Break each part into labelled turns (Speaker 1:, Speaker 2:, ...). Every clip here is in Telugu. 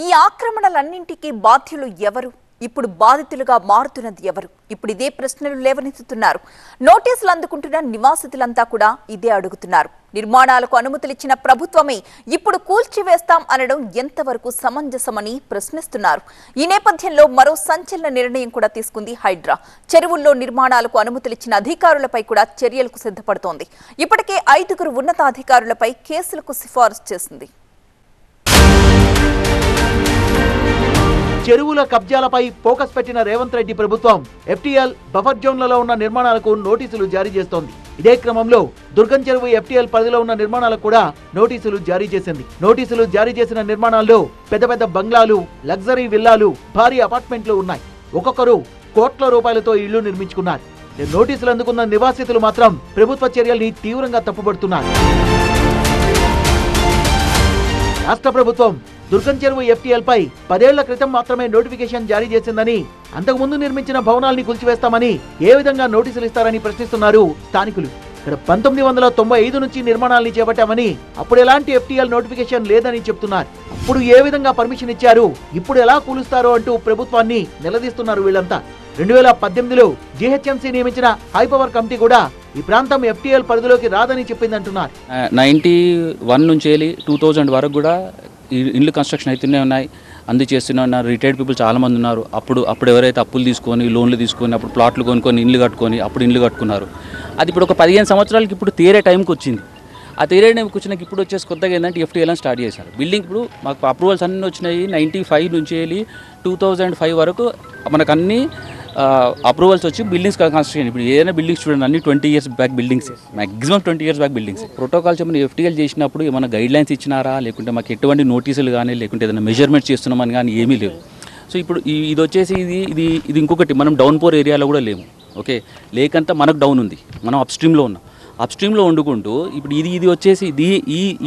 Speaker 1: ఈ ఆక్రమణలన్నింటికీ బాధ్యులు ఎవరు? ఇప్పుడు బాధితులుగా మారుతున్నది ఎవరు? ఇప్పుడు ఇదే ప్రశ్నలు లేవనెత్తుతున్నారు. నోటీసులు అందుకుంటున్న నివాసితులంతా కూడా ఇదే అడుగుతున్నారు. నిర్మాణాలకు అనుమతులిచ్చిన ప్రభుత్వమే ఇప్పుడు కూల్చివేస్తాం అనడం ఎంతవరకు సమంజసమని ప్రశ్నిస్తున్నారు. ఈ నేపథ్యంలో మరో సంచలన నిర్ణయం కూడా తీసుకుంది హైడ్రా. చెరువుల్లో నిర్మాణాలకు అనుమతులిచ్చిన అధికారులపై కూడా చర్యలకు సిద్ధపడుతోంది. ఇప్పటికే 5 ఉన్నతాధికారులపై కేసులకు సిఫారసు చేసింది.
Speaker 2: చెరువుల కబ్జాలపై ఫోకస్ పెట్టిన రేవంత్ రెడ్డి ప్రభుత్వం ఎఫ్టీఎల్ బఫర్ జోన్లలో ఉన్న నిర్మాణాలకు నోటీసులు జారీ చేస్తోంది. ఇదే క్రమంలో దుర్గం చెరువు ఎఫ్టీఎల్ పరిధిలో ఉన్న నిర్మాణాలకు కూడా నోటీసులు జారీ చేసింది. నోటీసులు జారీ చేసిన నిర్మాణాల్లో పెద్ద పెద్ద బంగ్లాలు, లగ్జరీ విల్లాలు, భారీ అపార్ట్మెంట్లు ఉన్నాయి. ఒక్కొక్కరు కోట్ల రూపాయలతో ఇళ్లు నిర్మించుకున్నారు. నోటీసులు అందుకున్న నివాసితులు మాత్రం ప్రభుత్వ చర్యల్ని తీవ్రంగా తప్పుపడుతున్నారు. రాష్ట్ర ప్రభుత్వం దుర్గం చెరువు ఎఫ్టీఎల్ పై 10 ఏళ్ల క్రితం మాత్రమే నోటిఫికేషన్ జారీ చేసిందని, అంతకుముందు నిర్మించిన భవనాల్ని కూల్చివేస్తామని ఏ విధంగా నోటీసులు ఇస్తారని ప్రశ్నిస్తున్నారు స్థానికులు. ఇక్కడ 1995 నుంచి నిర్మాణాల్ని చేపట్టామని, అప్పుడు ఎలాంటి ఎఫ్టీఎల్ నోటిఫికేషన్ లేదని చెప్తున్నారు. అప్పుడు ఏ విధంగా పర్మిషన్ ఇచ్చారు, ఇప్పుడు ఎలా కూలుస్తారో అంటూ ప్రభుత్వాన్ని నిలదీస్తున్నారు వీళ్ళంతా. 2018లో జీహెచ్ఎంసీ నియమించిన హైపవర్ కమిటీ కూడా ఈ ప్రాంతం ఎఫ్టీఎల్ పరిధిలోకి రాదని చెప్పిందంటున్నారు.
Speaker 3: 91 నుంచి 2000 వరకు కూడా ఇల్లు కన్స్ట్రక్షన్ అవుతూనే ఉన్నాయి, చేస్తూనే ఉన్నారు. రిటైర్డ్ పీపుల్ చాలామంది ఉన్నారు. అప్పుడు ఎవరైతే అప్పులు తీసుకొని, లోన్లు తీసుకొని, అప్పుడు ప్లాట్లు కొనుక్కొని ఇల్లు కట్టుకొని అప్పుడు ఇల్లు కట్టుకున్నారు. అది ఇప్పుడు ఒక 15 సంవత్సరాలకి ఇప్పుడు తీరే టైంకి వచ్చింది. ఆ తీరే టైంకి వచ్చినాక ఇప్పుడు వచ్చేసి కొత్తగా ఏంటంటే ఎఫ్టీఎల్ అని స్టార్ట్ చేశారు. బిల్డింగ్ ఇప్పుడు మాకు అప్రూవల్స్ అన్నీ వచ్చినాయి. 95 నుంచి 2005 వరకు మనకు అన్ని అప్రూవల్స్ వచ్చి బిల్డింగ్స్ కన్స్ట్రక్షన్. ఇప్పుడు ఏదైనా బిల్డింగ్స్ చూడండి, అన్ని 20 years back buildings, maximum 20 years back buildings. Protocols ఏమైనా ఎఫ్టీఎల్ చేసినప్పుడు ఏమైనా గైడ్ లైన్స్ ఇచ్చినారా, లేకుంటే మాకు ఎటువంటి నోటీసులు కానీ, లేకుంటే ఏదైనా మెజర్మెంట్స్ చేస్తున్నామని కానీ ఏమీ లేవు. సో ఇప్పుడు ఇది వచ్చేసి ఇది ఇంకొకటి, మనం డౌన్ పోర్ ఏరియాలో కూడా లేము. ఓకే, లేకంతా మనకు డౌన్ ఉంది, మనం అప్స్ట్రీమ్లో ఉన్నాం. అప్స్ట్రీమ్లో వండుకుంటూ ఇప్పుడు ఇది వచ్చేసి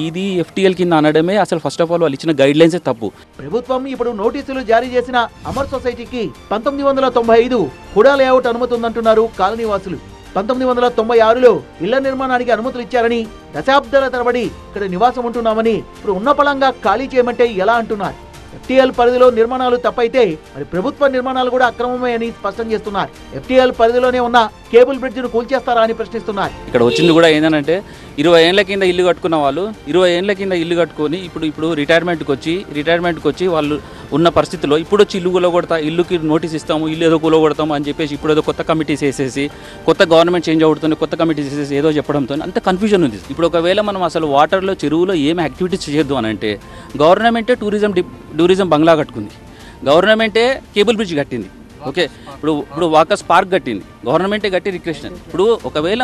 Speaker 3: ఇది ఎఫ్టీఎల్ కింద అనడమే అసలు ఫస్ట్ ఆఫ్ ఆల్ వాళ్ళు ఇచ్చిన గైడ్ లైన్సే తప్పు.
Speaker 2: ప్రభుత్వం ఇప్పుడు నోటీసులు జారీ చేసిన అమర్ సొసైటీకి 1995 హుడా లేఅవుట్ అనుమతి ఉందంటున్నారు కాలనీవాసులు. 1996లో ఇళ్ల నిర్మాణానికి అనుమతులు ఇచ్చారని, దశాబ్దాల తరబడి ఇక్కడ నివాసం ఉంటున్నామని, ఇప్పుడు ఉన్న పళంగా ఖాళీ చేయమంటే ఎలా అంటున్నారు. ఎఫ్టీఎల్ పరిధిలో నిర్మాణాలు తప్పైతే మరి ప్రభుత్వ నిర్మాణాలు కూడా అక్రమమే అని స్పష్టం చేస్తున్నారు. ఎఫ్టీఎల్ పరిధిలోనే ఉన్న కేబుల్ బ్రిడ్జ్ను కూల్చేస్తారా అని ప్రశ్నిస్తున్నారు.
Speaker 3: ఇక్కడ వచ్చింది కూడా ఏంటంటే 20 ఏళ్ల కింద ఇల్లు కట్టుకున్న వాళ్ళు 20 ఏళ్ల కింద ఇల్లు కట్టుకొని ఇప్పుడు రిటైర్మెంట్కి వచ్చి వాళ్ళు ఉన్న పరిస్థితిలో ఇప్పుడు వచ్చి ఇల్లు కూలగొడతా, ఇల్లుకి నోటీస్ ఇస్తాము, ఇల్లు ఏదో కూలగొడతాము అని చెప్పేసి ఇప్పుడు ఏదో కొత్త కమిటీస్ వేసేసి, కొత్త గవర్నమెంట్ చేంజ్ అవుతుంది, కొత్త కమిటీస్ వేసేసి ఏదో చెప్పడంతో అంత కన్ఫ్యూజన్ ఉంది. ఇప్పుడు ఒకవేళ మనం అసలు వాటర్లో, చెరువులో ఏమి యాక్టివిటీస్ చేయొద్దు అని అంటే, గవర్నమెంటే టూరిజం బంగ్లా కట్టుకుంది, గవర్నమెంటే కేబుల్ బ్రిడ్జ్ కట్టింది. ఓకే, ఇప్పుడు వాకర్స్ పార్క్ కట్టింది, గవర్నమెంటే కట్టి రిక్రియేషన్. ఇప్పుడు ఒకవేళ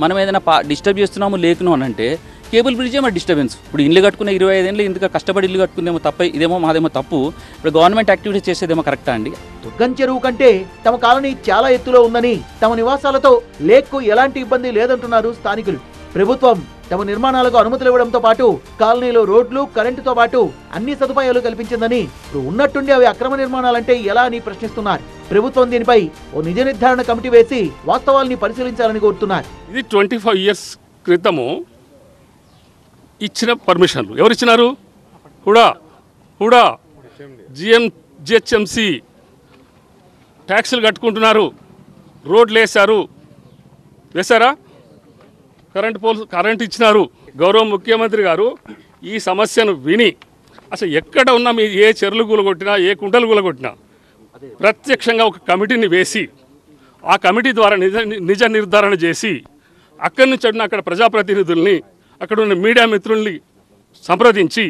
Speaker 3: మనం ఏదైనా డిస్టర్బ్ చేస్తున్నాము లేకును అని అంటే కేబుల్ బ్రిడ్జే మరి డిస్టర్బెన్స్. ఇప్పుడు ఇల్లు కట్టుకున్న 25 ఏళ్ళు ఇందుకు కష్టపడి ఇల్లు కట్టుకుందేమో తప్ప, ఇదేమో మాదేమో తప్పు. ఇప్పుడు గవర్నమెంట్ యాక్టివిటీస్ చేసేదేమో కరెక్టా అండి?
Speaker 2: దుర్గం చెరువు కంటే తమ కాలనీ చాలా ఎత్తులో ఉందని, తమ నివాసాలతో లేక్కు ఎలాంటి ఇబ్బంది లేదంటున్నారు స్థానికులు. ప్రభుత్వం తమ నిర్మాణాలకు అనుమతులు ఇవ్వడంతో పాటు కాలనీలో రోడ్లు, కరెంటుతో పాటు అన్ని సదుపాయాలు కల్పించిందని, ఇప్పుడు ఉన్నట్టుండి అవి అక్రమ నిర్మాణాలంటే ఎలా అని ప్రశ్నిస్తున్నారు. ప్రభుత్వం దీనిపై ఓ నిజ నిర్ధారణ కమిటీ వేసి వాస్తవాల్ని పరిశీలించాలని కోరుతున్నారు.
Speaker 4: ఇది 25 years క్రితము ఇచ్చిన పర్మిషన్లు. ఎవరిచ్చినారు? హుడా జిహెచ్ఎంసి ట్యాక్సులు కట్టుకుంటున్నారు, రోడ్లు వేశారా, కరెంట్ ఇచ్చినారు. గౌరవ ముఖ్యమంత్రి గారు ఈ సమస్యను విని అసలు ఎక్కడ ఉన్నా మీ ఏ చెరువులు కూలగొట్టినా, ఏ కుంటలు కూలగొట్టినా ప్రత్యక్షంగా ఒక కమిటీని వేసి, ఆ కమిటీ ద్వారా నిజ నిర్ధారణ చేసి, అక్కడి నుంచి అక్కడ ప్రజాప్రతినిధుల్ని, అక్కడ ఉన్న మీడియా మిత్రుల్ని సంప్రదించి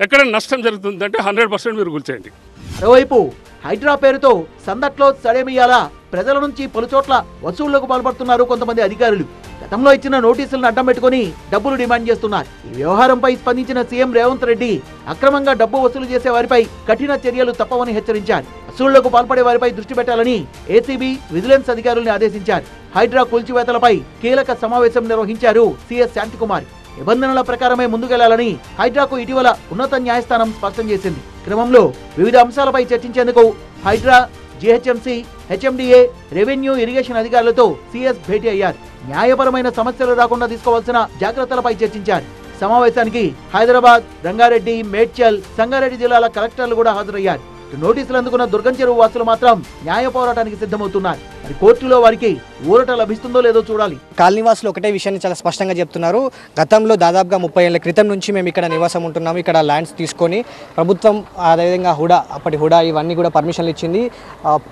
Speaker 4: ఎక్కడ నష్టం జరుగుతుందంటే 100% మీరు కూల్చేయండి.
Speaker 2: మరోవైపు హైడ్రా పేరుతో సందట్లో సడేమియాలా ప్రజల నుంచి పలుచోట్ల వసూళ్లకు పాల్పడుతున్నారు కొంతమంది అధికారులు. గతంలో ఇచ్చిన నోటీసులను అడ్డం పెట్టుకుని డబ్బులు డిమాండ్ చేస్తున్నారు. ఈ వ్యవహారంపై స్పందించిన సీఎం రేవంత్ రెడ్డి అక్రమంగా డబ్బు వసూలు చేసే వారిపై కఠిన చర్యలు తప్పవని హెచ్చరించారు. వసూళ్లకు పాల్పడే వారిపై దృష్టి పెట్టాలని ఏసీబీ, విజిలెన్స్ అధికారుల్ని ఆదేశించారు. హైడ్రా కూల్చివేతలపై కీలక సమావేశం నిర్వహించారు సీఎస్ శాంతికుమార్. నిబంధనల ప్రకారమే ముందుకెళ్లాలని హైడ్రాకు ఇటీవల ఉన్నత న్యాయస్థానం స్పష్టం చేసింది. క్రమంలో వివిధ అంశాలపై చర్చించేందుకు Hydraa, GHMC, HMDA, revenue, irrigation అధికారులతో సీఎస్ భేటీ అయ్యారు. న్యాయపరమైన సమస్యలు రాకుండా తీసుకోవాల్సిన జాగ్రత్తలపై చర్చించారు. సమావేశానికి హైదరాబాద్, రంగారెడ్డి, మేడ్చల్, సంగారెడ్డి జిల్లాల కలెక్టర్లు కూడా హాజరయ్యారు. నోటీసులు అందుకున్న దుర్గం చెరువు వాసులు మాత్రం న్యాయ పోరాటానికి సిద్ధమవుతున్నారు. మరి కోర్టులో వారికి ఊరట లభిస్తుందో లేదో చూడాలి.
Speaker 5: కాలనీవాసులు ఒకటే విషయాన్ని చాలా స్పష్టంగా చెప్తున్నారు. గతంలో దాదాపుగా 30 ఏళ్ల క్రితం నుంచి మేము ఇక్కడ నివాసం ఉంటున్నాము. ఇక్కడ ల్యాండ్స్ తీసుకొని ప్రభుత్వం అదేవిధంగా అప్పటి హుడా ఇవన్నీ కూడా పర్మిషన్లు ఇచ్చింది.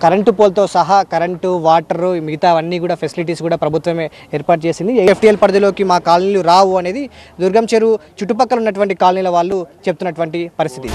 Speaker 5: కరెంటు పోల్తో సహా కరెంటు, వాటర్, మిగతా అన్నీ కూడా ఫెసిలిటీస్ కూడా ప్రభుత్వమే ఏర్పాటు చేసింది. FTL పరిధిలోకి మా కాలనీలు రావు అనేది దుర్గం చెరువు చుట్టుపక్కల ఉన్నటువంటి కాలనీల వాళ్ళు చెప్తున్నటువంటి పరిస్థితి.